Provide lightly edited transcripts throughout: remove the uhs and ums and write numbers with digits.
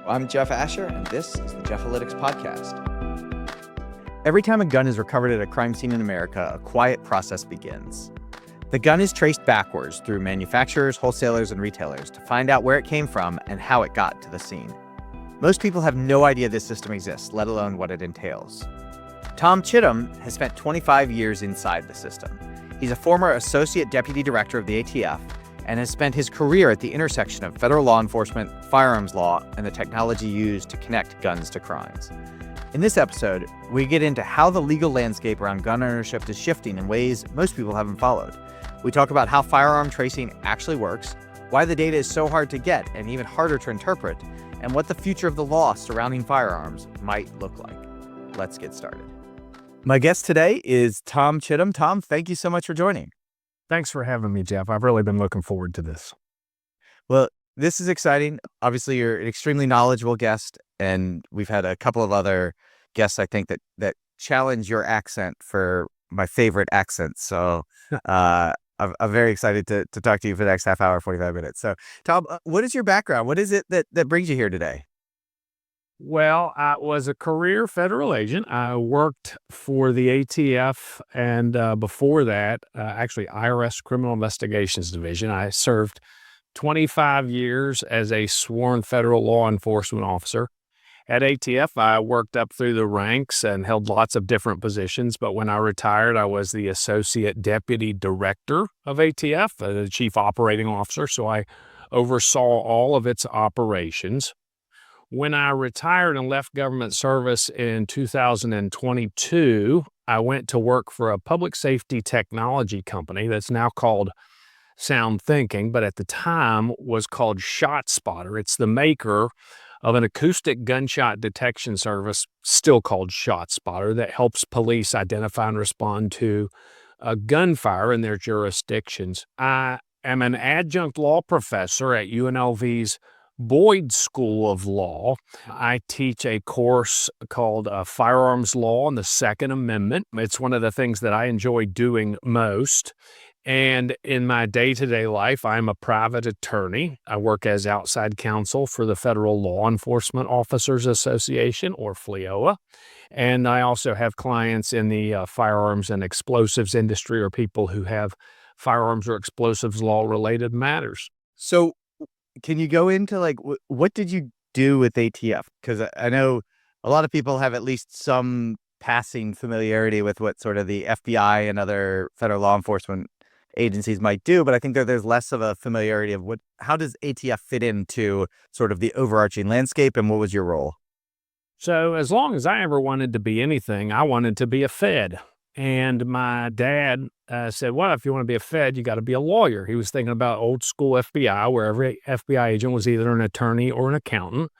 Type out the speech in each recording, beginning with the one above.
I'm Jeff Asher, and this is the Jeff-alytics podcast. Every time a gun is recovered at a crime scene in America, a quiet process begins. The gun is traced backwards through manufacturers, wholesalers, and retailers to find out where it came from and how it got to the scene. Most people have no idea this system exists, let alone what it entails. Tom Chittum has spent 25 years inside the system. He's a former associate deputy director of the ATF and has spent his career at the intersection of federal law enforcement, firearms law, and the technology used to connect guns to crimes. In this episode, we get into how the legal landscape around gun ownership is shifting in ways most people haven't followed. We talk about how firearm tracing actually works, why the data is so hard to get and even harder to interpret, and what the future of the law surrounding firearms might look like. Let's get started. My guest today is Tom Chittum. Tom, thank you so much for joining. Thanks for having me, Jeff. I've really been looking forward to this. Well, this is exciting. Obviously, you're an extremely knowledgeable guest, and we've had a couple of other guests, I think, that challenge your accent for my favorite accents. So I'm very excited to talk to you for the next half hour, 45 minutes. So, Tom, what is your background? What is it that brings you here today? Well, I was a career federal agent. I worked for the ATF, and before that, actually IRS Criminal Investigations Division. I served 25 years as a sworn federal law enforcement officer. At ATF, I worked up through the ranks and held lots of different positions, but when I retired, I was the associate deputy director of ATF, the chief operating officer, so I oversaw all of its operations. When I retired and left government service in 2022, I went to work for a public safety technology company that's now called Sound Thinking, but at the time was called ShotSpotter. It's the maker of an acoustic gunshot detection service, still called ShotSpotter, that helps police identify and respond to gunfire in their jurisdictions. I am an adjunct law professor at UNLV's Boyd School of Law. I teach a course called Firearms Law and the Second Amendment. It's one of the things that I enjoy doing most. And in my day-to-day life, I'm a private attorney. I work as outside counsel for the Federal Law Enforcement Officers Association, or FLEOA. And I also have clients in the firearms and explosives industry, or people who have firearms or explosives law-related matters. So can you go into what did you do with ATF? Because I know a lot of people have at least some passing familiarity with what sort of the FBI and other federal law enforcement agencies might do, but I think there's less of a familiarity of how does ATF fit into sort of the overarching landscape, and what was your role? So as long as I ever wanted to be anything, I wanted to be a Fed. And my dad said, well, if you want to be a Fed, you got to be a lawyer. He was thinking about old school FBI, where every FBI agent was either an attorney or an accountant.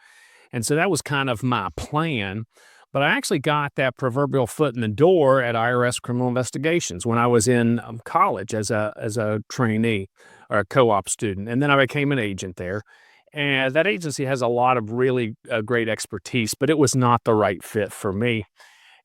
And so that was kind of my plan. But I actually got that proverbial foot in the door at IRS Criminal Investigations when I was in college as a trainee or a co-op student. And then I became an agent there. And that agency has a lot of really great expertise, but it was not the right fit for me.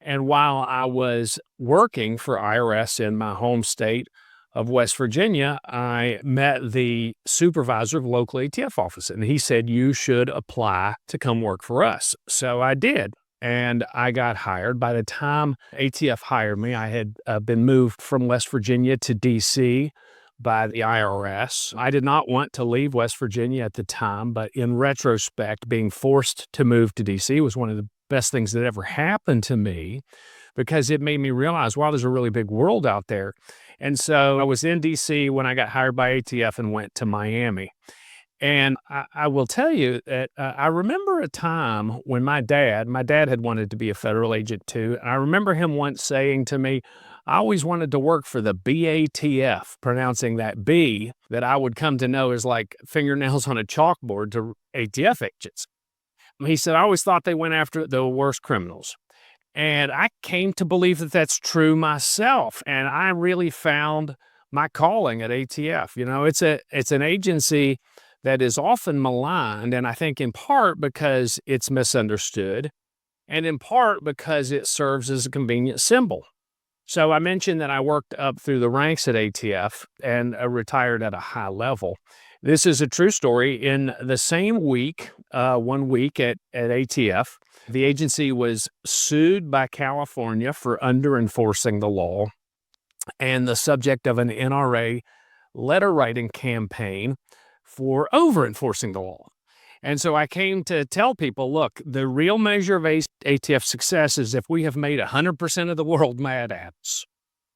And while I was working for IRS in my home state of West Virginia, I met the supervisor of local ATF office, and he said, you should apply to come work for us. So I did, and I got hired. By the time ATF hired me, I had been moved from West Virginia to D.C. by the IRS. I did not want to leave West Virginia at the time, but in retrospect, being forced to move to D.C. was one of the best things that ever happened to me, because it made me realize, wow, there's a really big world out there. And so I was in D.C. when I got hired by ATF and went to Miami. And I will tell you that I remember a time when my dad had wanted to be a federal agent too. And I remember him once saying to me, I always wanted to work for the BATF, pronouncing that B that I would come to know as like fingernails on a chalkboard to ATF agents. He said, I always thought they went after the worst criminals. And I came to believe that that's true myself. And I really found my calling at ATF. You know, it's an agency that is often maligned, and I think in part because it's misunderstood, and in part because it serves as a convenient symbol. So I mentioned that I worked up through the ranks at ATF and retired at a high level. This is a true story. In the same week one week at ATF. The agency was sued by California for under-enforcing the law and the subject of an NRA letter writing campaign for over-enforcing the law. And so I came to tell people, look, the real measure of ATF success is if we have made 100% of the world mad at us.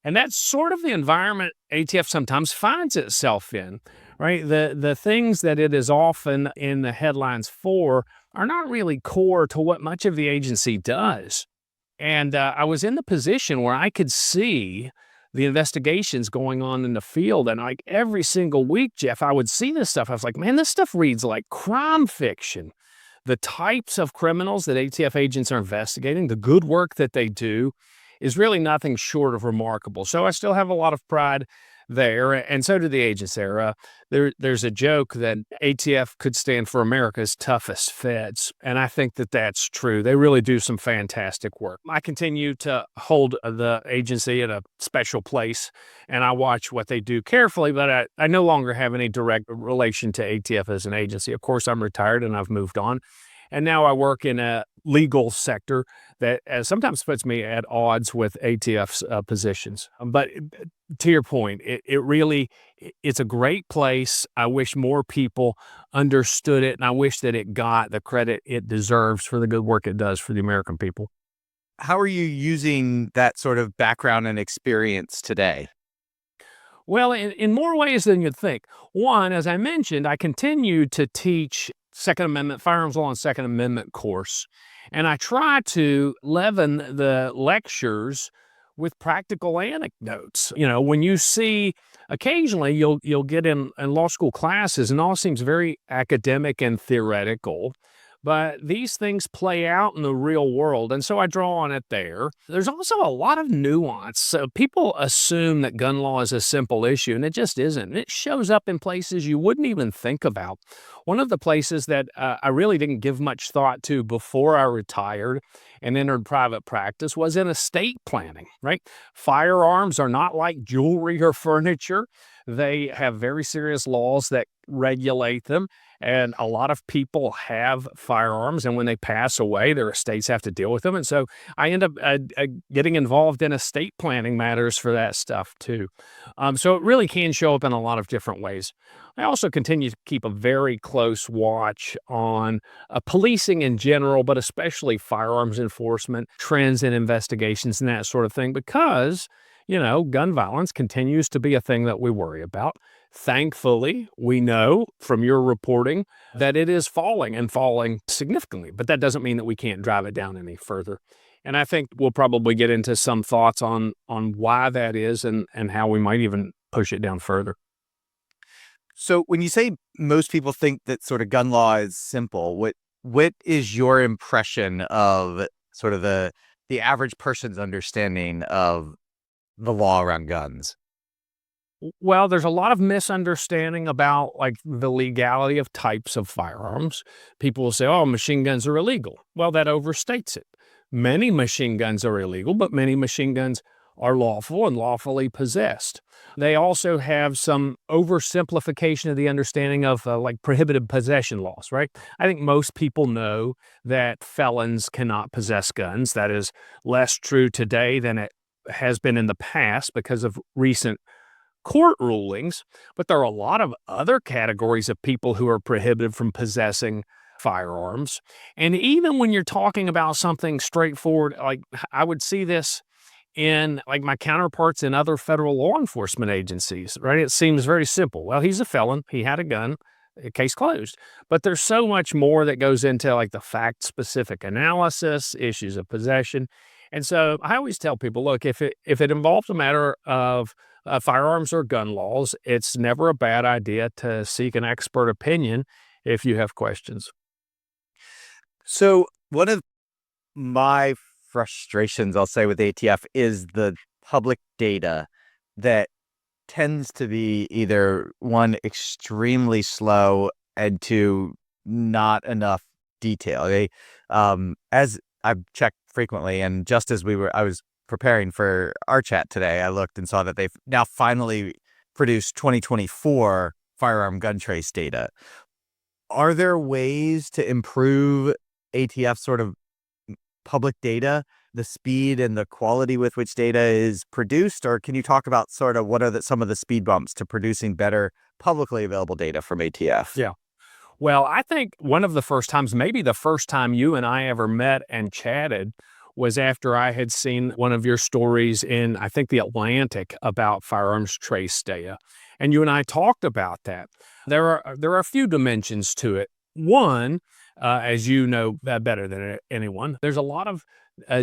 And that's sort of the environment ATF sometimes finds itself in, right? The things that it is often in the headlines for are not really core to what much of the agency does. And I was in the position where I could see the investigations going on in the field. And like every single week, Jeff, I would see this stuff. I was like, man, this stuff reads like crime fiction. The types of criminals that ATF agents are investigating, the good work that they do is really nothing short of remarkable. So I still have a lot of pride there, and so do the agents there. There's a joke that ATF could stand for America's toughest feds, and I think that that's true. They really do some fantastic work. I continue to hold the agency at a special place, and I watch what they do carefully, but I no longer have any direct relation to ATF as an agency. Of course, I'm retired and I've moved on. And now I work in a legal sector that sometimes puts me at odds with ATF's positions. But to your point, it's a great place. I wish more people understood it, and I wish that it got the credit it deserves for the good work it does for the American people. How are you using that sort of background and experience today? Well, in more ways than you'd think. One, as I mentioned, I continue to teach Second Amendment, firearms law and Second Amendment course. And I try to leaven the lectures with practical anecdotes. You know, when you see occasionally you'll get in law school classes and all seems very academic and theoretical, but these things play out in the real world. And so I draw on it there. There's also a lot of nuance. So people assume that gun law is a simple issue, and it just isn't. It shows up in places you wouldn't even think about. One of the places that I really didn't give much thought to before I retired and entered private practice was in estate planning, right? Firearms are not like jewelry or furniture. They have very serious laws that regulate them. And a lot of people have firearms, and when they pass away, their estates have to deal with them. And so I end up getting involved in estate planning matters for that stuff too. So it really can show up in a lot of different ways. I also continue to keep a very close watch on policing in general, but especially firearms enforcement, trends and investigations and that sort of thing, because, you know, gun violence continues to be a thing that we worry about. Thankfully, we know from your reporting that it is falling and falling significantly, but that doesn't mean that we can't drive it down any further. And I think we'll probably get into some thoughts on why that is and how we might even push it down further. So when you say most people think that sort of gun law is simple, what is your impression of sort of the average person's understanding of the law around guns? Well, there's a lot of misunderstanding about like the legality of types of firearms. People will say, oh, machine guns are illegal. Well, that overstates it. Many machine guns are illegal, but many machine guns are lawful and lawfully possessed. They also have some oversimplification of the understanding of like prohibited possession laws, right? I think most people know that felons cannot possess guns. That is less true today than it has been in the past because of recent court rulings, but there are a lot of other categories of people who are prohibited from possessing firearms. And even when you're talking about something straightforward, like I would see this in like my counterparts in other federal law enforcement agencies, right? It seems very simple. Well, he's a felon. He had a gun. Case closed. But there's so much more that goes into like the fact-specific analysis, issues of possession. And so I always tell people, look, if it involves a matter of firearms or gun laws, it's never a bad idea to seek an expert opinion if you have questions. So one of my frustrations, I'll say, with ATF is the public data that tends to be either one, extremely slow, and two, not enough detail. As I've checked frequently, and just as I was preparing for our chat today, I looked and saw that they've now finally produced 2024 firearm gun trace data. Are there ways to improve ATF sort of public data, the speed and the quality with which data is produced? Or can you talk about sort of what are some of the speed bumps to producing better publicly available data from ATF? Yeah. Well, I think one of the first times, maybe the first time you and I ever met and chatted, was after I had seen one of your stories in, I think, The Atlantic about firearms trace data. And you and I talked about that. There are a few dimensions to it. One, as you know better than anyone, there's a lot of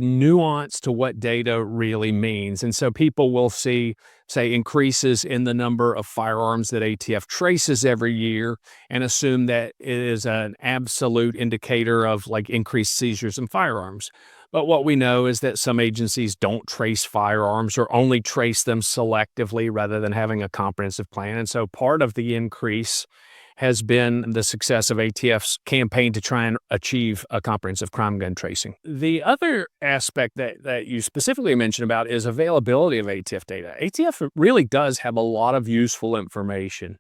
nuance to what data really means. And so people will see, say, increases in the number of firearms that ATF traces every year and assume that it is an absolute indicator of like increased seizures in firearms. But what we know is that some agencies don't trace firearms or only trace them selectively rather than having a comprehensive plan. And so part of the increase has been the success of ATF's campaign to try and achieve a comprehensive crime gun tracing. The other aspect that you specifically mentioned about is availability of ATF data. ATF really does have a lot of useful information,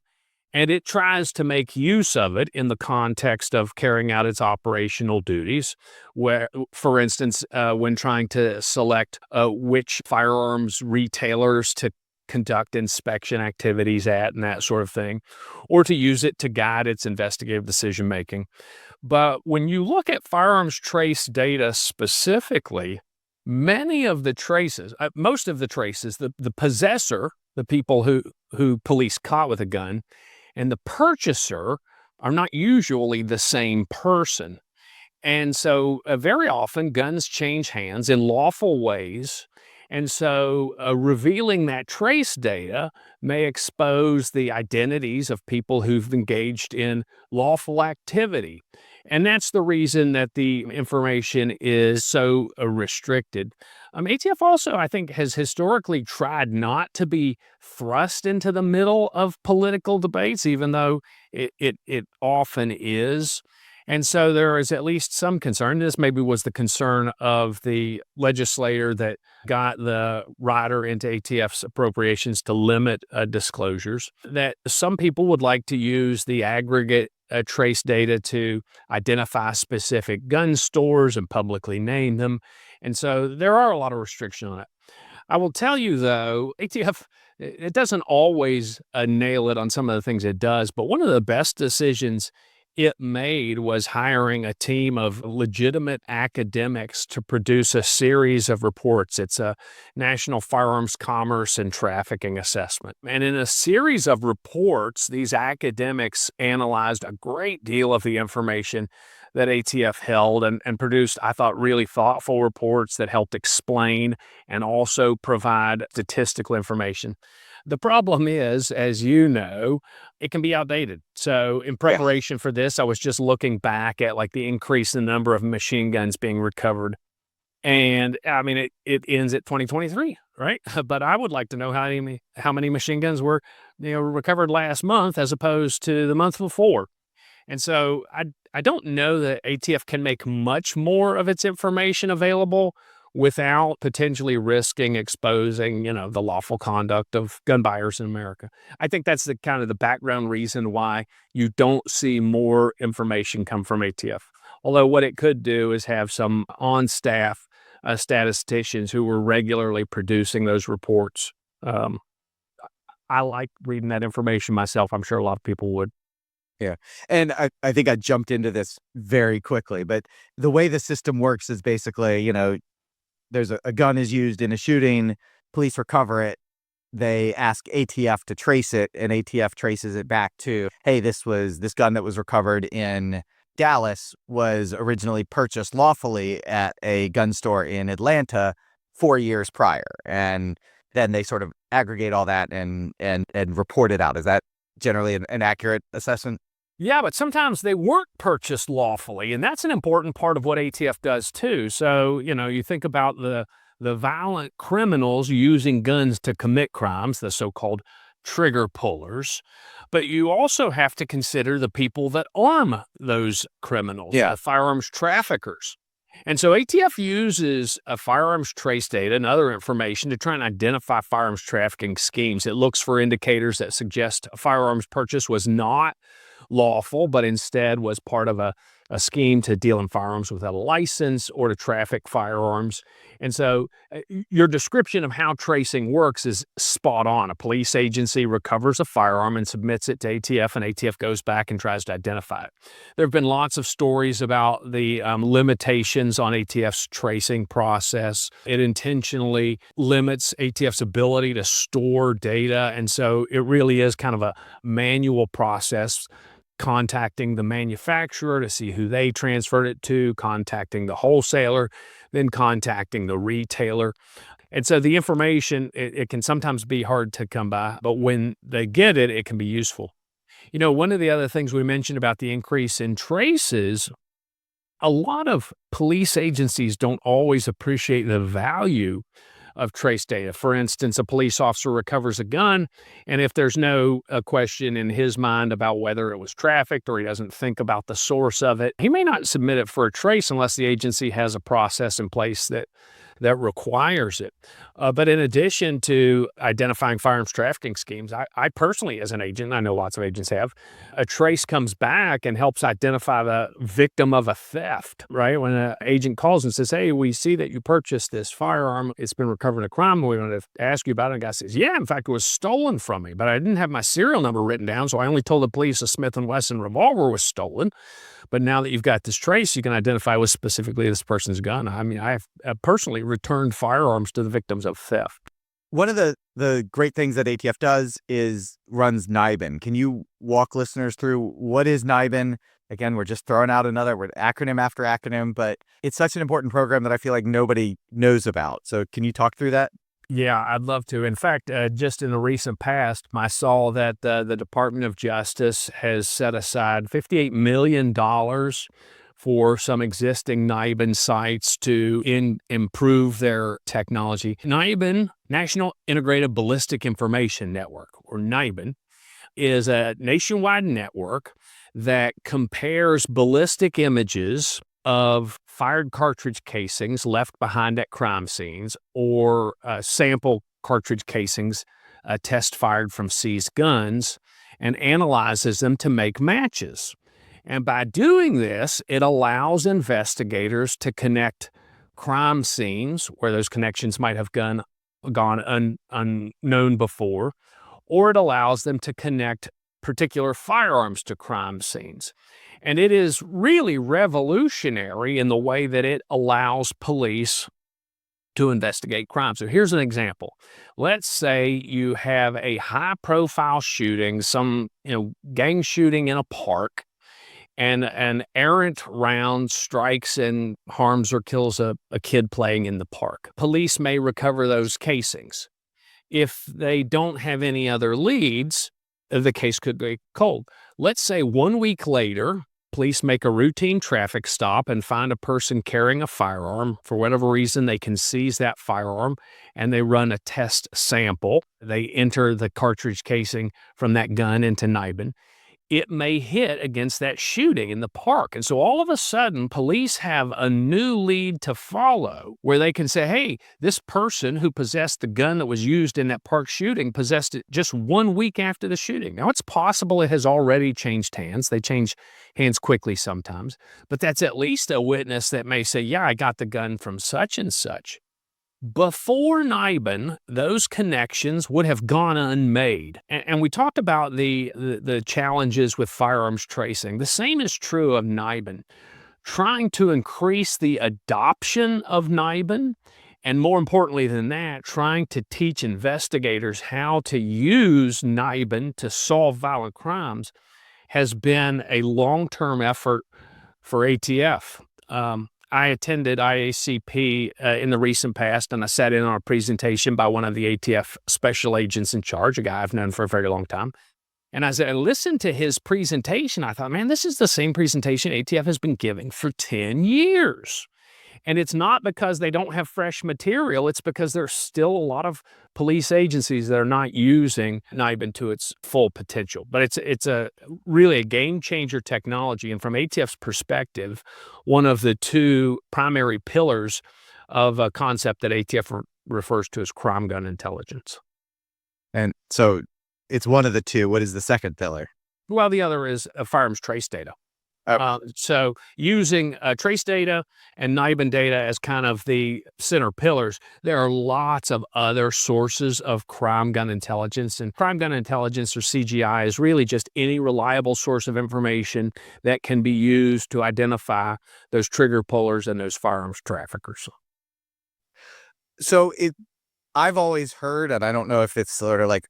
and it tries to make use of it in the context of carrying out its operational duties, where, for instance, when trying to select which firearms retailers to conduct inspection activities at and that sort of thing, or to use it to guide its investigative decision making. But when you look at firearms trace data specifically, many of the traces, most of the traces, the possessor, the people who police caught with a gun, and the purchaser are not usually the same person. And so very often guns change hands in lawful ways. And so revealing that trace data may expose the identities of people who've engaged in lawful activity. And that's the reason that the information is so restricted. ATF also, I think, has historically tried not to be thrust into the middle of political debates, even though it often is. And so there is at least some concern. This maybe was the concern of the legislator that got the rider into ATF's appropriations to limit disclosures, that some people would like to use the aggregate trace data to identify specific gun stores and publicly name them. And so there are a lot of restrictions on it. I will tell you, though, ATF, it doesn't always nail it on some of the things it does, but one of the best decisions it made was hiring a team of legitimate academics to produce a series of reports. It's a National Firearms Commerce and Trafficking Assessment. And in a series of reports, these academics analyzed a great deal of the information that ATF held and produced, I thought, really thoughtful reports that helped explain and also provide statistical information. The problem is, as you know, it can be outdated. So in preparation for this, I was just looking back at like the increase in the number of machine guns being recovered. And I mean, it ends at 2023, right? But I would like to know how many machine guns were recovered last month as opposed to the month before. And so I don't know that ATF can make much more of its information available without potentially risking exposing, the lawful conduct of gun buyers in America. I think that's the kind of the background reason why you don't see more information come from ATF. Although what it could do is have some on-staff statisticians who were regularly producing those reports. I like reading that information myself. I'm sure a lot of people would. Yeah. And I think I jumped into this very quickly, but the way the system works is basically, there's a gun is used in a shooting, police recover it, they ask ATF to trace it, and ATF traces it back to, hey, this gun that was recovered in Dallas was originally purchased lawfully at a gun store in Atlanta 4 years prior. And then they sort of aggregate all that and report it out. Is that generally an accurate assessment? Yeah, but sometimes they weren't purchased lawfully, and that's an important part of what ATF does too. So, you think about the violent criminals using guns to commit crimes, the so-called trigger pullers, but you also have to consider the people that arm those criminals, the firearms traffickers. And so ATF uses firearms trace data and other information to try and identify firearms trafficking schemes. It looks for indicators that suggest a firearms purchase was not lawful, but instead was part of a scheme to deal in firearms without a license or to traffic firearms. And so your description of how tracing works is spot on. A police agency recovers a firearm and submits it to ATF, and ATF goes back and tries to identify it. There have been lots of stories about the limitations on ATF's tracing process. It intentionally limits ATF's ability to store data, and so it really is kind of a manual process, contacting the manufacturer to see who they transferred it to, contacting the wholesaler, then contacting the retailer. And so the information, it can sometimes be hard to come by, but when they get it, it can be useful. One of the other things we mentioned about the increase in traces, a lot of police agencies don't always appreciate the value of trace data. For instance, a police officer recovers a gun, and if there's no question in his mind about whether it was trafficked or he doesn't think about the source of it, he may not submit it for a trace unless the agency has a process in place that requires it. But in addition to identifying firearms trafficking schemes, I personally, as an agent, I know lots of agents have, a trace comes back and helps identify the victim of a theft, right? When an agent calls and says, hey, we see that you purchased this firearm, it's been recovered in a crime, we want to ask you about it. And the guy says, yeah, in fact, it was stolen from me, but I didn't have my serial number written down, so I only told the police a Smith & Wesson revolver was stolen. But now that you've got this trace, you can identify with specifically this person's gun. I mean, I have personally returned firearms to the victims of theft. One of the great things that ATF does is runs NIBIN. Can you walk listeners through what is NIBIN? Again, we're just throwing out another word, acronym after acronym, but it's such an important program that I feel like nobody knows about. So can you talk through that? Yeah, I'd love to. In fact, just in the recent past, I saw that the Department of Justice has set aside $58 million for some existing NIBIN sites to improve their technology. NIBIN, National Integrated Ballistic Information Network, or NIBIN, is a nationwide network that compares ballistic images of fired cartridge casings left behind at crime scenes or sample cartridge casings test fired from seized guns and analyzes them to make matches. And by doing this, it allows investigators to connect crime scenes where those connections might have gone unknown before, or it allows them to connect particular firearms to crime scenes. And it is really revolutionary in the way that it allows police to investigate crime. So here's an example. Let's say you have a high-profile shooting, some gang shooting in a park, and an errant round strikes and harms or kills a kid playing in the park. Police may recover those casings. If they don't have any other leads, the case could go cold. Let's say 1 week later, police make a routine traffic stop and find a person carrying a firearm. For whatever reason, they can seize that firearm and they run a test sample. They enter the cartridge casing from that gun into NIBIN. It may hit against that shooting in the park. And so all of a sudden, police have a new lead to follow where they can say, hey, this person who possessed the gun that was used in that park shooting possessed it just 1 week after the shooting. Now, it's possible it has already changed hands. They change hands quickly sometimes, but that's at least a witness that may say, yeah, I got the gun from such and such. Before NIBIN, those connections would have gone unmade. And we talked about the challenges with firearms tracing. The same is true of NIBIN. Trying to increase the adoption of NIBIN, and more importantly than that, trying to teach investigators how to use NIBIN to solve violent crimes has been a long-term effort for ATF. I attended IACP in the recent past, and I sat in on a presentation by one of the ATF special agents in charge, a guy I've known for a very long time. And as I listened to his presentation, I thought, man, this is the same presentation ATF has been giving for 10 years. And it's not because they don't have fresh material. It's because there's still a lot of police agencies that are not using NIBIN to its full potential. But it's really a game-changer technology. And from ATF's perspective, one of the two primary pillars of a concept that ATF refers to as crime gun intelligence. And so it's one of the two. What is the second pillar? Well, the other is firearms trace data. Oh, So using trace data and NIBIN data as kind of the center pillars, there are lots of other sources of crime gun intelligence. And crime gun intelligence, or CGI, is really just any reliable source of information that can be used to identify those trigger pullers and those firearms traffickers. so I've always heard, and I don't know if it's sort of like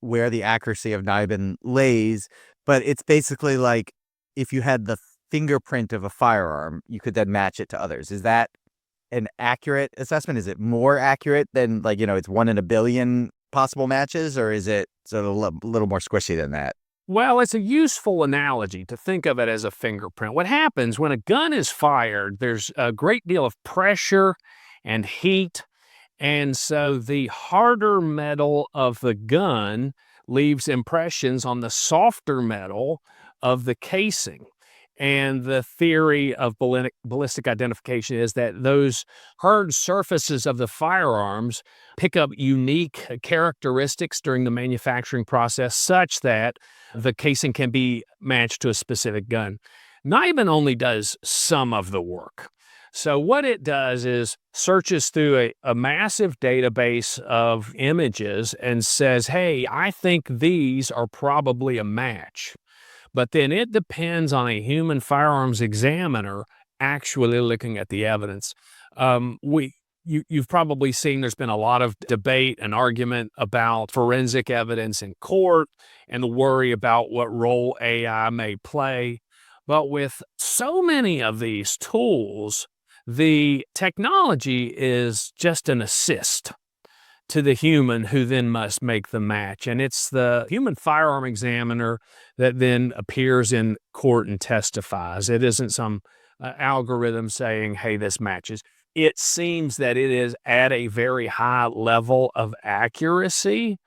where the accuracy of NIBIN lays, but it's basically like if you had the fingerprint of a firearm, you could then match it to others. Is that an accurate assessment? Is it more accurate than, like, it's 1 in a billion possible matches, or is it sort of a little more squishy than that? Well, it's a useful analogy to think of it as a fingerprint. What happens when a gun is fired, there's a great deal of pressure and heat. And so the harder metal of the gun leaves impressions on the softer metal of the casing. And the theory of ballistic identification is that those hard surfaces of the firearms pick up unique characteristics during the manufacturing process such that the casing can be matched to a specific gun. NIBIN only does some of the work. So what it does is searches through a massive database of images and says, hey, I think these are probably a match. But then it depends on a human firearms examiner actually looking at the evidence. You've probably seen there's been a lot of debate and argument about forensic evidence in court and the worry about what role AI may play. But with so many of these tools, the technology is just an assist to the human who then must make the match. And it's the human firearm examiner that then appears in court and testifies. It isn't some algorithm saying, hey, this matches. It seems that it is at a very high level of accuracy.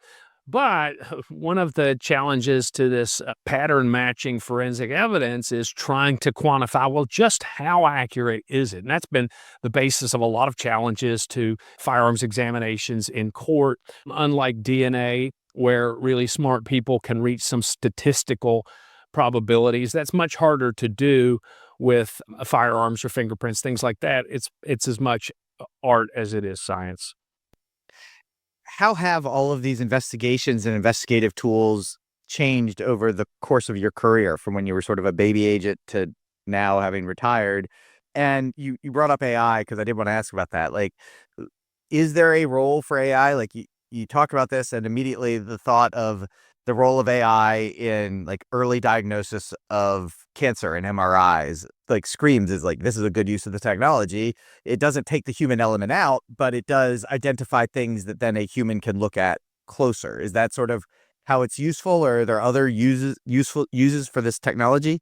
But one of the challenges to this pattern matching forensic evidence is trying to quantify, well, just how accurate is it? And that's been the basis of a lot of challenges to firearms examinations in court. Unlike DNA, where really smart people can reach some statistical probabilities, that's much harder to do with firearms or fingerprints, things like that. It's as much art as it is science. How have all of these investigations and investigative tools changed over the course of your career, from when you were sort of a baby agent to now having retired? And you brought up AI, because I did want to ask about that. Like, is there a role for AI? Like, you talk about this, and immediately the thought of the role of AI in like early diagnosis of cancer and MRIs like screams is like, this is a good use of the technology. It doesn't take the human element out, but it does identify things that then a human can look at closer. Is that sort of how it's useful, or are there other useful uses for this technology?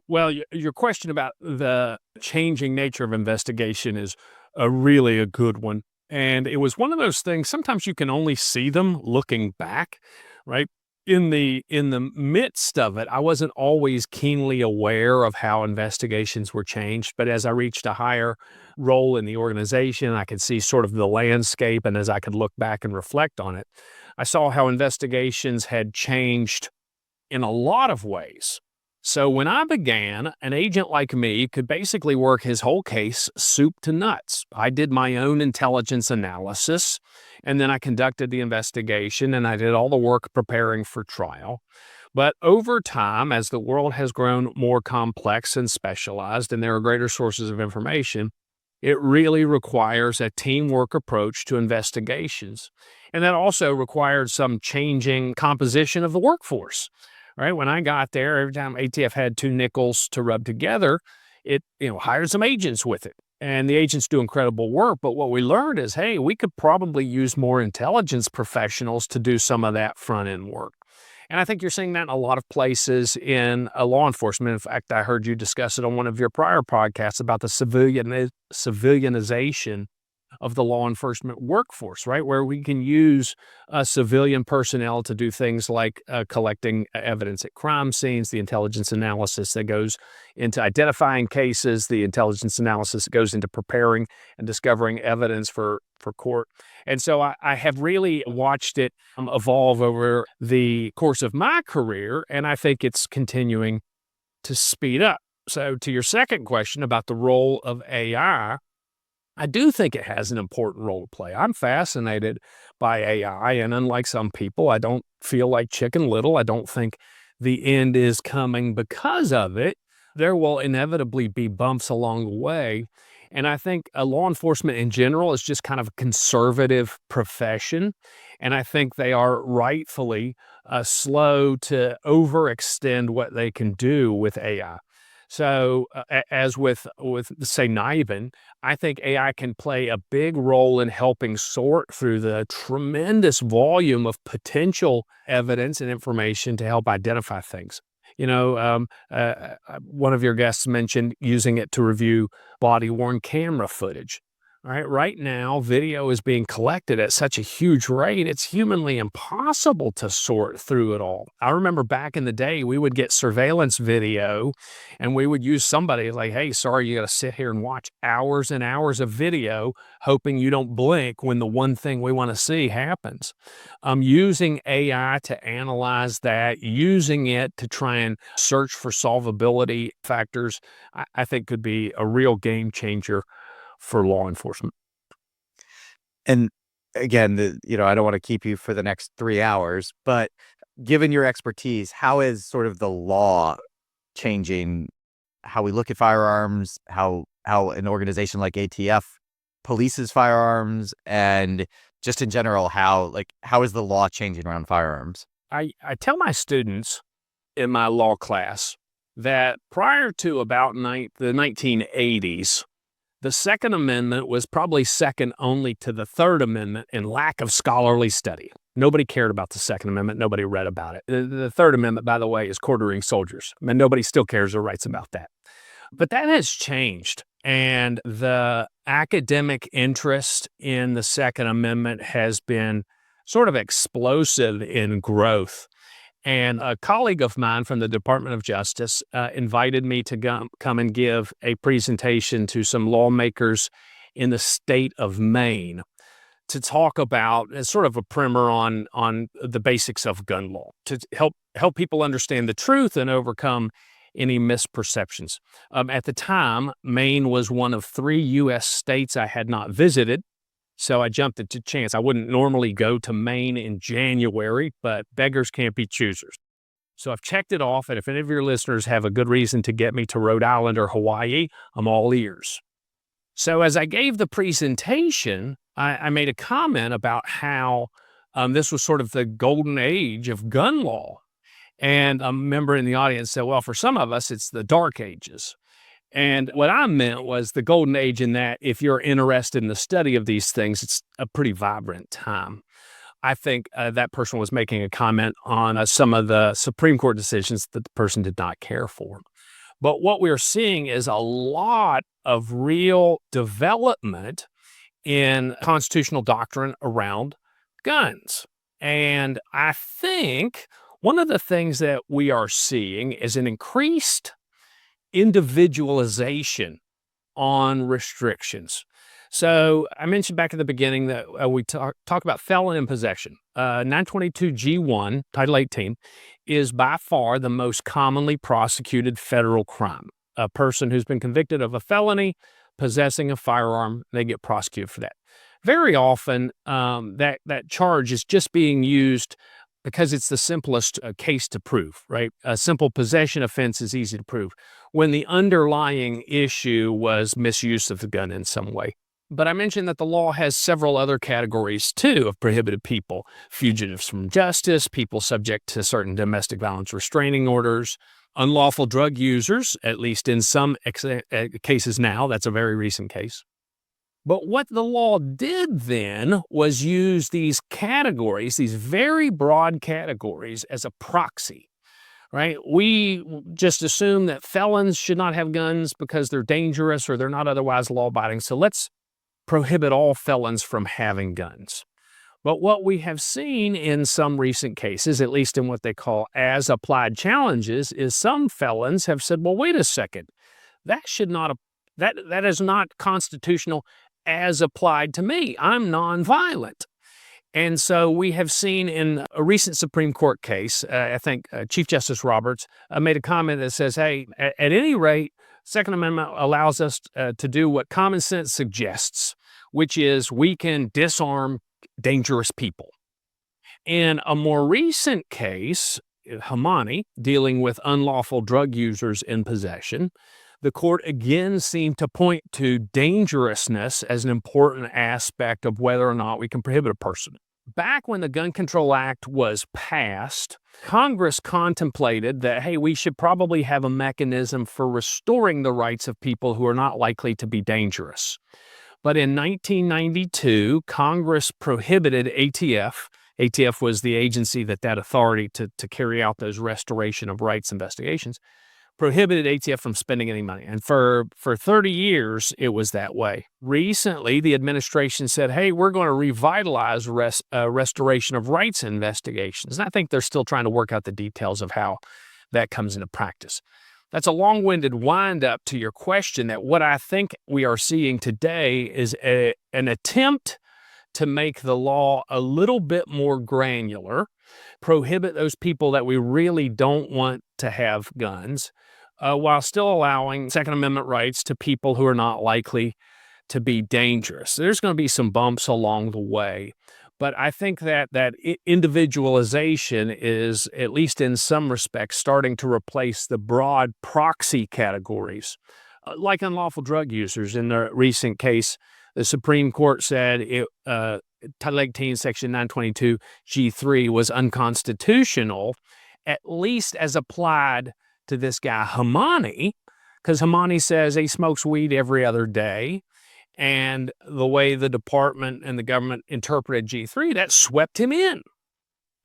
Well, your question about the changing nature of investigation is really a good one. And it was one of those things, sometimes you can only see them looking back, right? In the midst of it, I wasn't always keenly aware of how investigations were changed. But as I reached a higher role in the organization, I could see sort of the landscape. And as I could look back and reflect on it, I saw how investigations had changed in a lot of ways. So when I began, an agent like me could basically work his whole case soup to nuts. I did my own intelligence analysis, and then I conducted the investigation, and I did all the work preparing for trial. But over time, as the world has grown more complex and specialized, and there are greater sources of information, it really requires a teamwork approach to investigations. And that also required some changing composition of the workforce. Right? When I got there, every time ATF had two nickels to rub together, it hired some agents with it. And the agents do incredible work. But what we learned is, hey, we could probably use more intelligence professionals to do some of that front end work. And I think you're seeing that in a lot of places in law enforcement. In fact, I heard you discuss it on one of your prior podcasts about the civilianization of the law enforcement workforce, right? Where we can use civilian personnel to do things like collecting evidence at crime scenes, the intelligence analysis that goes into identifying cases, the intelligence analysis that goes into preparing and discovering evidence for court. And so I have really watched it evolve over the course of my career, and I think it's continuing to speed up. So, to your second question about the role of AI, I do think it has an important role to play. I'm fascinated by AI, and unlike some people, I don't feel like Chicken Little. I don't think the end is coming because of it. There will inevitably be bumps along the way. And I think law enforcement in general is just kind of a conservative profession. And I think they are rightfully slow to overextend what they can do with AI. So, as with say NIBIN, I think AI can play a big role in helping sort through the tremendous volume of potential evidence and information to help identify things. One of your guests mentioned using it to review body-worn camera footage. Right now, video is being collected at such a huge rate, it's humanly impossible to sort through it all. I remember back in the day, we would get surveillance video and we would use somebody like, hey, sorry, you got to sit here and watch hours and hours of video, hoping you don't blink when the one thing we want to see happens. Using AI to analyze that, using it to try and search for solvability factors, I think could be a real game changer for law enforcement. And again, I don't want to keep you for the next 3 hours, but given your expertise, how is sort of the law changing how we look at firearms, how an organization like ATF polices firearms, and just in general, how is the law changing around firearms? I tell my students in my law class that prior to about the 1980s, the Second Amendment was probably second only to the Third Amendment in lack of scholarly study. Nobody cared about the Second Amendment. Nobody read about it. The Third Amendment, by the way, is quartering soldiers. I mean, nobody still cares or writes about that. But that has changed. And the academic interest in the Second Amendment has been sort of explosive in growth. And a colleague of mine from the Department of Justice invited me to come and give a presentation to some lawmakers in the state of Maine to talk about as sort of a primer on the basics of gun law, to help people understand the truth and overcome any misperceptions. At the time, Maine was one of 3 U.S. states I had not visited. So I jumped at the chance. I wouldn't normally go to Maine in January, but beggars can't be choosers. So I've checked it off, and if any of your listeners have a good reason to get me to Rhode Island or Hawaii, I'm all ears. So as I gave the presentation, I made a comment about how this was sort of the golden age of gun law. And a member in the audience said, well, for some of us, it's the dark ages. And what I meant was the golden age in that if you're interested in the study of these things, it's a pretty vibrant time. I think that person was making a comment on some of the Supreme Court decisions that the person did not care for. But what we're seeing is a lot of real development in constitutional doctrine around guns. And I think one of the things that we are seeing is an increased individualization on restrictions. So I mentioned back at the beginning that we talk about felon in possession. 922G1, Title 18, is by far the most commonly prosecuted federal crime. A person who's been convicted of a felony, possessing a firearm, they get prosecuted for that. Very often, that charge is just being used because it's the simplest case to prove, right? A simple possession offense is easy to prove when the underlying issue was misuse of the gun in some way. But I mentioned that the law has several other categories, too, of prohibited people: fugitives from justice, people subject to certain domestic violence restraining orders, unlawful drug users, at least in some cases now. That's a very recent case. But what the law did then was use these categories, these very broad categories, as a proxy, right? We just assume that felons should not have guns because they're dangerous or they're not otherwise law-abiding. So let's prohibit all felons from having guns. But what we have seen in some recent cases, at least in what they call as applied challenges, is some felons have said, well, wait a second, that should not, that is not constitutional as applied to me. I'm nonviolent. And so we have seen in a recent Supreme Court case, I think Chief Justice Roberts made a comment that says, hey, at any rate, Second Amendment allows us to do what common sense suggests, which is we can disarm dangerous people. In a more recent case, Hamani, dealing with unlawful drug users in possession, the court again seemed to point to dangerousness as an important aspect of whether or not we can prohibit a person. Back when the Gun Control Act was passed, Congress contemplated that, hey, we should probably have a mechanism for restoring the rights of people who are not likely to be dangerous. But in 1992, Congress prohibited ATF. ATF was the agency that had authority to carry out those restoration of rights investigations, prohibited ATF from spending any money. And for 30 years, it was that way. Recently, the administration said, hey, we're going to revitalize restoration of rights investigations. And I think they're still trying to work out the details of how that comes into practice. That's a long-winded wind-up to your question that what I think we are seeing today is an attempt to make the law a little bit more granular, prohibit those people that we really don't want to have guns, while still allowing Second Amendment rights to people who are not likely to be dangerous. There's going to be some bumps along the way, but I think that individualization is, at least in some respects, starting to replace the broad proxy categories, like unlawful drug users. In the recent case, the Supreme Court said Title 18, Section 922 G3 was unconstitutional, at least as applied to this guy Hamani, because Hamani says he smokes weed every other day. And the way the department and the government interpreted G3, that swept him in.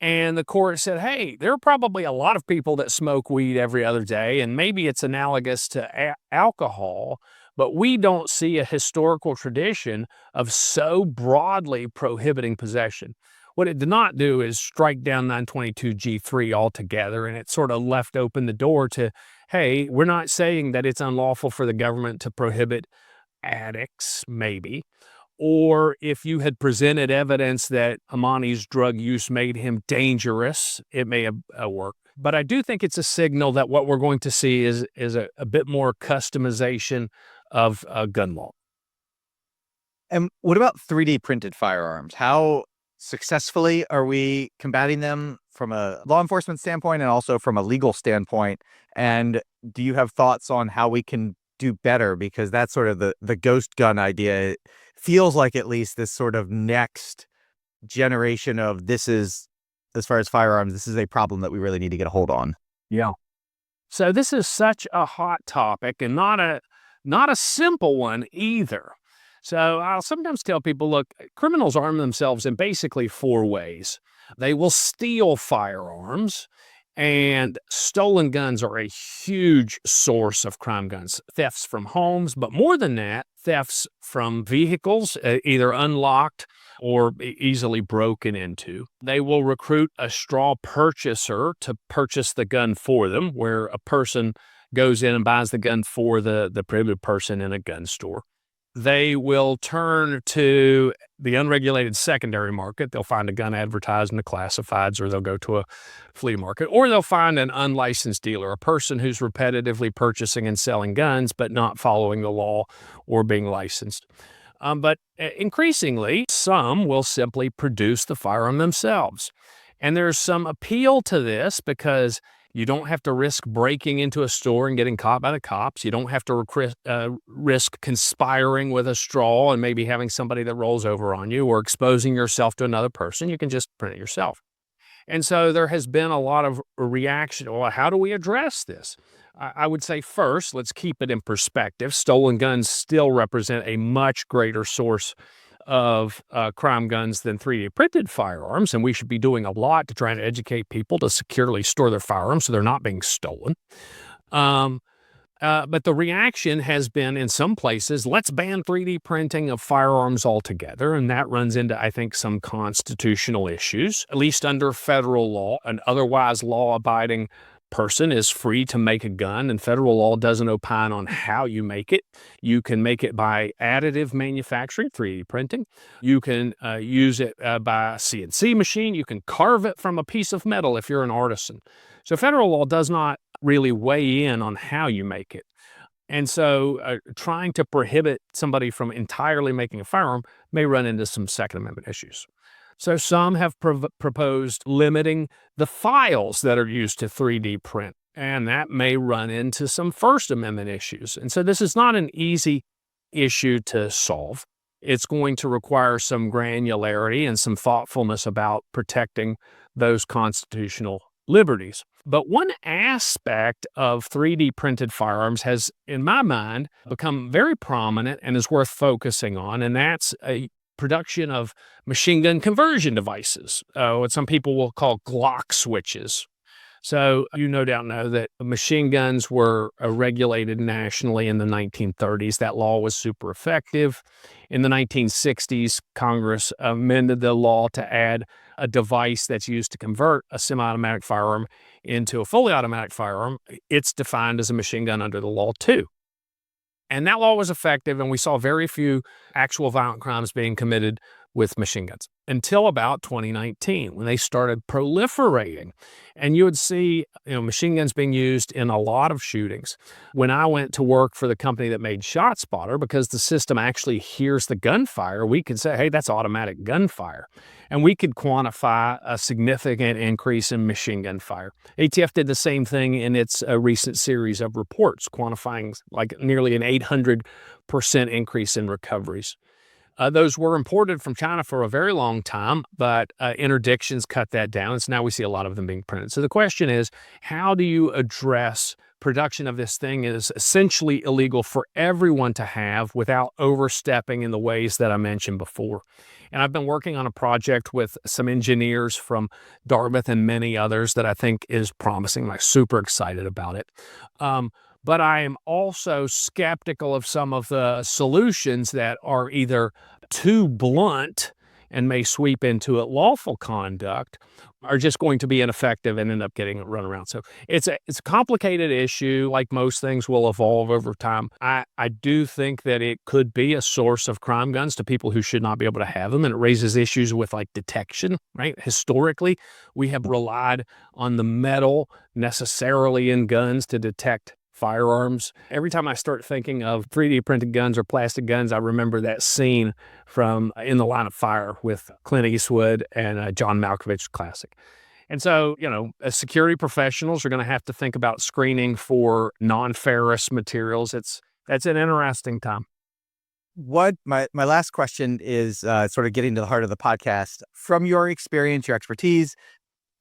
And the court said, hey, there are probably a lot of people that smoke weed every other day, and maybe it's analogous to alcohol, but we don't see a historical tradition of so broadly prohibiting possession. What it did not do is strike down 922 G3 altogether, and it sort of left open the door to, hey, we're not saying that it's unlawful for the government to prohibit addicts, maybe, or if you had presented evidence that Amani's drug use made him dangerous, it may have worked. But I do think it's a signal that what we're going to see is a bit more customization of gun law. And what about 3D printed firearms? How successfully are we combating them from a law enforcement standpoint and also from a legal standpoint? And do you have thoughts on how we can do better? Because that's sort of the ghost gun idea. It feels like at least this sort of next generation of this is, as far as firearms, this is a problem that we really need to get a hold on. Yeah. So this is such a hot topic and not a simple one either. So I'll sometimes tell people, look, criminals arm themselves in basically 4 ways. They will steal firearms, and stolen guns are a huge source of crime guns. Thefts from homes, but more than that, thefts from vehicles, either unlocked or easily broken into. They will recruit a straw purchaser to purchase the gun for them, where a person goes in and buys the gun for the prohibited person in a gun store. They will turn to the unregulated secondary market. They'll find a gun advertised in the classifieds, or they'll go to a flea market, or they'll find an unlicensed dealer, a person who's repetitively purchasing and selling guns but not following the law or being licensed. But increasingly, some will simply produce the firearm themselves. And there's some appeal to this because you don't have to risk breaking into a store and getting caught by the cops. You don't have to risk conspiring with a straw and maybe having somebody that rolls over on you or exposing yourself to another person. You can just print it yourself. And so there has been a lot of reaction. Well, how do we address this? I would say first, let's keep it in perspective. Stolen guns still represent a much greater source of crime guns than 3D printed firearms, and we should be doing a lot to try and educate people to securely store their firearms so they're not being stolen. But the reaction has been in some places, let's ban 3D printing of firearms altogether. And that runs into, I think, some constitutional issues, at least under federal law. An otherwise law-abiding person is free to make a gun, and federal law doesn't opine on how you make it. You can make it by additive manufacturing, 3D printing. You can use it by a CNC machine. You can carve it from a piece of metal if you're an artisan. So federal law does not really weigh in on how you make it. And so trying to prohibit somebody from entirely making a firearm may run into some Second Amendment issues. So some have proposed limiting the files that are used to 3D print, and that may run into some First Amendment issues. And so this is not an easy issue to solve. It's going to require some granularity and some thoughtfulness about protecting those constitutional liberties. But one aspect of 3D printed firearms has, in my mind, become very prominent and is worth focusing on, and that's a production of machine gun conversion devices, what some people will call Glock switches. So you no doubt know that machine guns were regulated nationally in the 1930s. That law was super effective. In the 1960s, Congress amended the law to add a device that's used to convert a semi-automatic firearm into a fully automatic firearm. It's defined as a machine gun under the law too. And that law was effective, and we saw very few actual violent crimes being committed with machine guns until about 2019, when they started proliferating. And you would see, machine guns being used in a lot of shootings. When I went to work for the company that made ShotSpotter, because the system actually hears the gunfire, we could say, hey, that's automatic gunfire. And we could quantify a significant increase in machine gun fire. ATF did the same thing in its recent series of reports, quantifying like nearly an 800% increase in recoveries. Those were imported from China for a very long time, but interdictions cut that down. And so now we see a lot of them being printed. So the question is, how do you address production of this thing is essentially illegal for everyone to have without overstepping in the ways that I mentioned before? And I've been working on a project with some engineers from Dartmouth and many others that I think is promising. I'm super excited about it. But I am also skeptical of some of the solutions that are either too blunt and may sweep into lawful conduct, are just going to be ineffective and end up getting run around. So it's a complicated issue. Like most things, will evolve over time. I do think that it could be a source of crime guns to people who should not be able to have them, and it raises issues with like detection, right? Historically, we have relied on the metal necessarily in guns to detect firearms. Every time I start thinking of 3D printed guns or plastic guns, I remember that scene from In the Line of Fire with Clint Eastwood and John Malkovich classic. And so, as security professionals are going to have to think about screening for non-ferrous materials. That's an interesting time. What my last question is sort of getting to the heart of the podcast. From your experience, your expertise,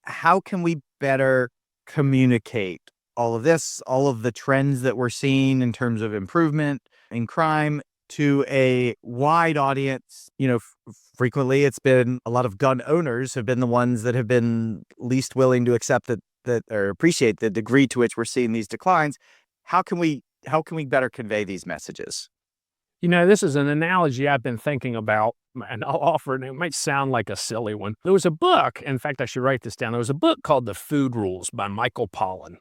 how can we better communicate all of this, all of the trends that we're seeing in terms of improvement in crime to a wide audience? Frequently it's been a lot of gun owners have been the ones that have been least willing to accept that or appreciate the degree to which we're seeing these declines. How can we better convey these messages? This is an analogy I've been thinking about, and I'll offer it. It might sound like a silly one. There was a book, in fact, I should write this down. There was a book called The Food Rules by Michael Pollan.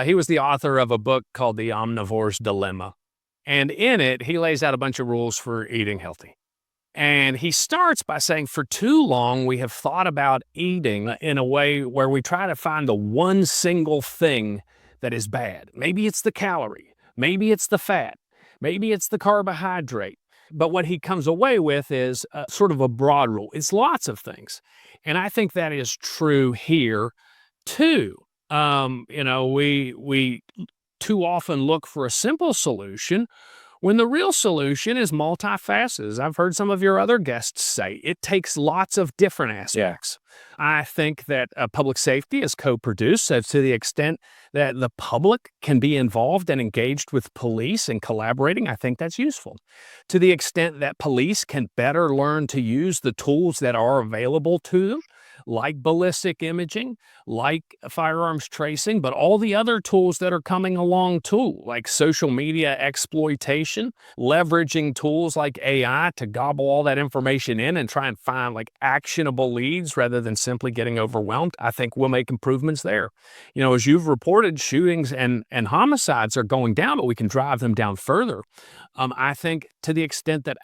He was the author of a book called The Omnivore's Dilemma. And in it, he lays out a bunch of rules for eating healthy. And he starts by saying, for too long, we have thought about eating in a way where we try to find the one single thing that is bad. Maybe it's the calorie. Maybe it's the fat. Maybe it's the carbohydrate. But what he comes away with is sort of a broad rule. It's lots of things. And I think that is true here, too. We too often look for a simple solution when the real solution is multifaceted. I've heard some of your other guests say it takes lots of different aspects. Yeah. I think that public safety is co-produced, so to the extent that the public can be involved and engaged with police and collaborating, I think that's useful. To the extent that police can better learn to use the tools that are available to them, like ballistic imaging, like firearms tracing, but all the other tools that are coming along too, like social media exploitation, leveraging tools like AI to gobble all that information in and try and find like actionable leads rather than simply getting overwhelmed. I think we'll make improvements there. As you've reported, shootings and homicides are going down, but we can drive them down further. I think to the extent that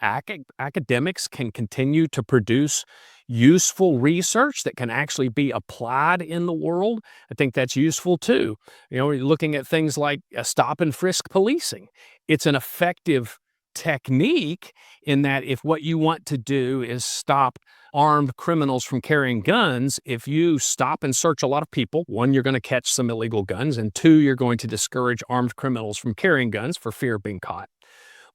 academics can continue to produce useful research that can actually be applied in the world, I think that's useful too. You're looking at things like stop and frisk policing. It's an effective technique in that if what you want to do is stop armed criminals from carrying guns, if you stop and search a lot of people, one, you're going to catch some illegal guns, and two, you're going to discourage armed criminals from carrying guns for fear of being caught.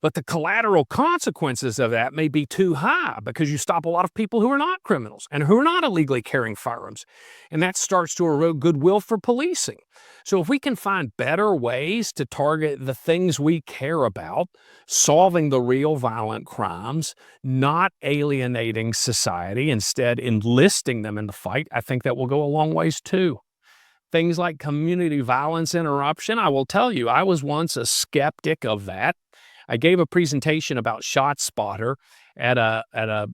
But the collateral consequences of that may be too high because you stop a lot of people who are not criminals and who are not illegally carrying firearms. And that starts to erode goodwill for policing. So if we can find better ways to target the things we care about, solving the real violent crimes, not alienating society, instead enlisting them in the fight, I think that will go a long ways too. Things like community violence interruption, I will tell you, I was once a skeptic of that. I gave a presentation about ShotSpotter at an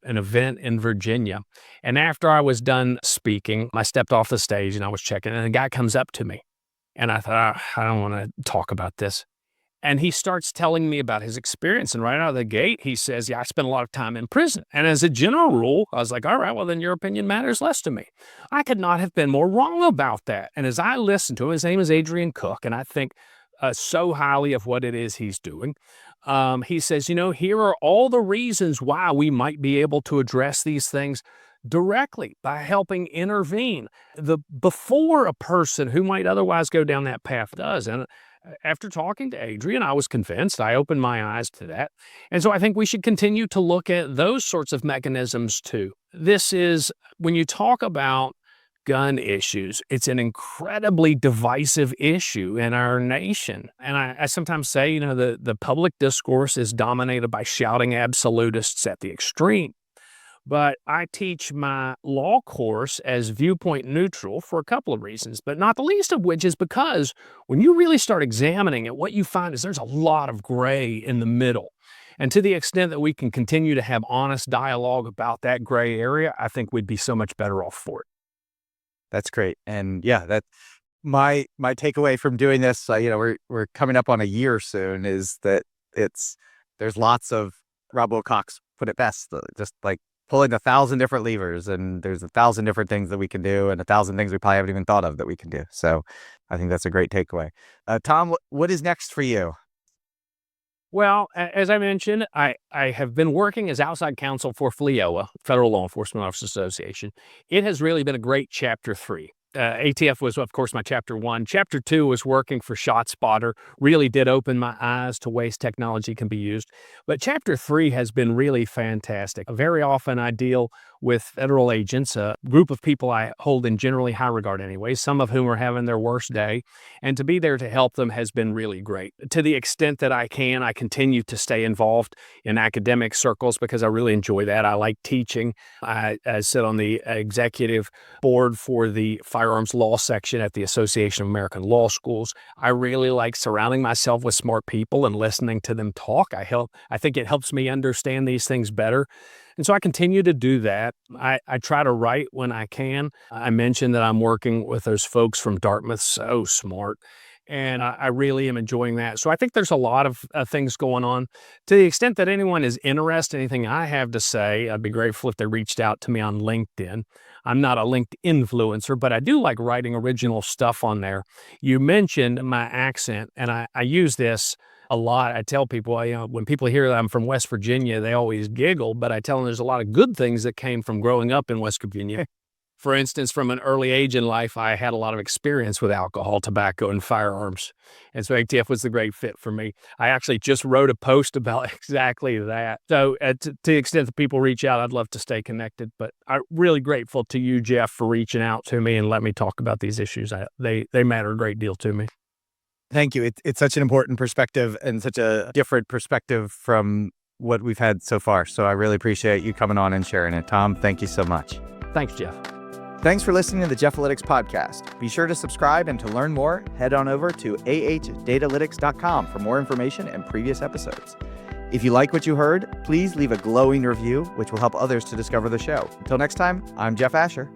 event in Virginia. And after I was done speaking, I stepped off the stage and I was checking, and a guy comes up to me. And I thought, I don't want to talk about this. And he starts telling me about his experience. And right out of the gate, he says, yeah, I spent a lot of time in prison. And as a general rule, I was like, all right, well, then your opinion matters less to me. I could not have been more wrong about that. And as I listened to him, his name is Adrian Cook, and I think so highly of what it is he's doing. He says, here are all the reasons why we might be able to address these things directly by helping intervene before a person who might otherwise go down that path does. And after talking to Adrian, I was convinced. I opened my eyes to that. And so I think we should continue to look at those sorts of mechanisms too. This is, when you talk about gun issues, it's an incredibly divisive issue in our nation. And I sometimes say, the public discourse is dominated by shouting absolutists at the extreme. But I teach my law course as viewpoint neutral for a couple of reasons, but not the least of which is because when you really start examining it, what you find is there's a lot of gray in the middle. And to the extent that we can continue to have honest dialogue about that gray area, I think we'd be so much better off for it. That's great. And yeah, that my takeaway from doing this, we're coming up on a year soon, is that there's lots of, Rob Wilcox put it best, just like pulling 1,000 different levers, and there's 1,000 different things that we can do and 1,000 things we probably haven't even thought of that we can do. So I think that's a great takeaway. Tom, what is next for you? Well, as I mentioned, I have been working as outside counsel for FLIOA, Federal Law Enforcement Officers Association. It has really been a great Chapter 3. ATF was, of course, my Chapter 1. Chapter 2 was working for ShotSpotter, really did open my eyes to ways technology can be used. But Chapter 3 has been really fantastic. Very often I deal with federal agents, a group of people I hold in generally high regard anyway, some of whom are having their worst day. And to be there to help them has been really great. To the extent that I can, I continue to stay involved in academic circles because I really enjoy that. I like teaching. I sit on the executive board for the firearms law section at the Association of American Law Schools. I really like surrounding myself with smart people and listening to them talk. I think it helps me understand these things better. And so I continue to do that. I try to write when I can. I mentioned that I'm working with those folks from Dartmouth, so smart. And I really am enjoying that. So I think there's a lot of things going on. To the extent that anyone is interested in anything I have to say, I'd be grateful if they reached out to me on LinkedIn. I'm not a LinkedIn influencer, but I do like writing original stuff on there. You mentioned my accent, and I use this a lot. I tell people, when people hear that I'm from West Virginia, they always giggle, but I tell them there's a lot of good things that came from growing up in West Virginia. For instance, from an early age in life, I had a lot of experience with alcohol, tobacco, and firearms. And so ATF was the great fit for me. I actually just wrote a post about exactly that. So to the extent that people reach out, I'd love to stay connected. But I'm really grateful to you, Jeff, for reaching out to me and let me talk about these issues. They matter a great deal to me. Thank you. It's such an important perspective and such a different perspective from what we've had so far. So I really appreciate you coming on and sharing it. Tom, thank you so much. Thanks, Jeff. Thanks for listening to the Jeff-alytics podcast. Be sure to subscribe, and to learn more, head on over to ahdatalytics.com for more information and previous episodes. If you like what you heard, please leave a glowing review, which will help others to discover the show. Until next time, I'm Jeff Asher.